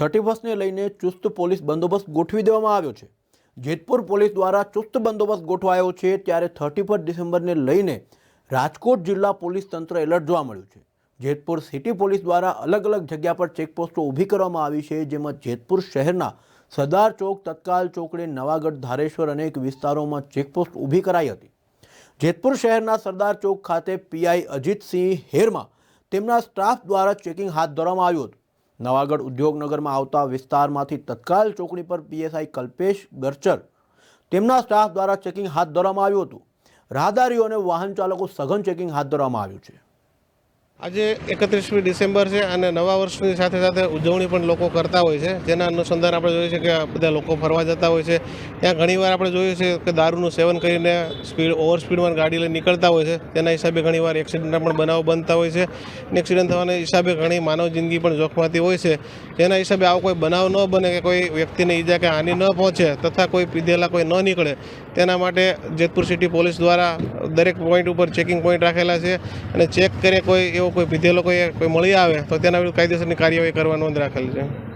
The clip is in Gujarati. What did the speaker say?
31ને લઈને ચુસ્ત પોલીસ બંદોબસ્ત ગોઠવી દેવામાં આવ્યો છે। જેતપુર પોલીસ દ્વારા ચુસ્ત બંદોબસ્ત ગોઠવાયો છે, ત્યારે 31 ડિસેમ્બરને લઈને રાજકોટ જિલ્લા પોલીસ તંત્ર એલર્ટ જોવા મળ્યું છે। જેતપુર સિટી પોલીસ દ્વારા અલગ અલગ જગ્યા પર ચેકપોસ્ટો ઊભી કરવામાં આવી છે, જેમાં જેતપુર શહેરના સરદાર ચોક, તત્કાલ ચોકડી, નવાગઢ, ધારેશ્વર અનેક વિસ્તારોમાં ચેકપોસ્ટ ઊભી કરાઈ હતી। જેતપુર શહેરના સરદાર ચોક ખાતે પીઆઈ અજીતસિંહ હેરમાં તેમના સ્ટાફ દ્વારા ચેકિંગ હાથ ધરવામાં આવ્યું હતું। નવાગઢ ઉદ્યોગનગરમાં આવતા વિસ્તારમાંથી તત્કાલ ચોકડી પર પીએસઆઈ કલ્પેશ ગરચર તેમના સ્ટાફ દ્વારા ચેકિંગ હાથ ધરવામાં આવ્યું હતું। રાહદારીઓ અને વાહન ચાલકો સઘન ચેકિંગ હાથ ધરવામાં આવ્યું છે। આજે 31મી ડિસેમ્બર છે અને નવા વર્ષની સાથે સાથે ઉજવણી પણ લોકો કરતા હોય છે, જેના અનુસંધાન આપણે જોઈએ છે કે બધા લોકો ફરવા જતા હોય છે। ત્યાં ઘણીવાર આપણે જોયું છે કે દારૂનું સેવન કરીને ઓવર સ્પીડમાં ગાડી લઈને નીકળતા હોય છે, તેના હિસાબે ઘણીવાર એક્સિડન્ટના પણ બનાવો બનતા હોય છે અને એક્સિડન્ટ થવાના હિસાબે ઘણી માનવ જિંદગી પણ જોખમાતી હોય છે। જેના હિસાબે આવો કોઈ બનાવ ન બને કે કોઈ વ્યક્તિને ઈજા કે હાનિ ન પહોંચે તથા કોઈ પીધેલા કોઈ ન નીકળે, તેના માટે જેતપુર સિટી પોલીસ દ્વારા દરેક પોઈન્ટ ઉપર ચેકિંગ પોઈન્ટ રાખેલા છે અને ચેક કરે કોઈ એવો કોઈ પીધેલો કોઈ મળી આવે તો તેના વિરુદ્ધ કાયદેસરની કાર્યવાહી કરવા નોંધ રાખેલી છે।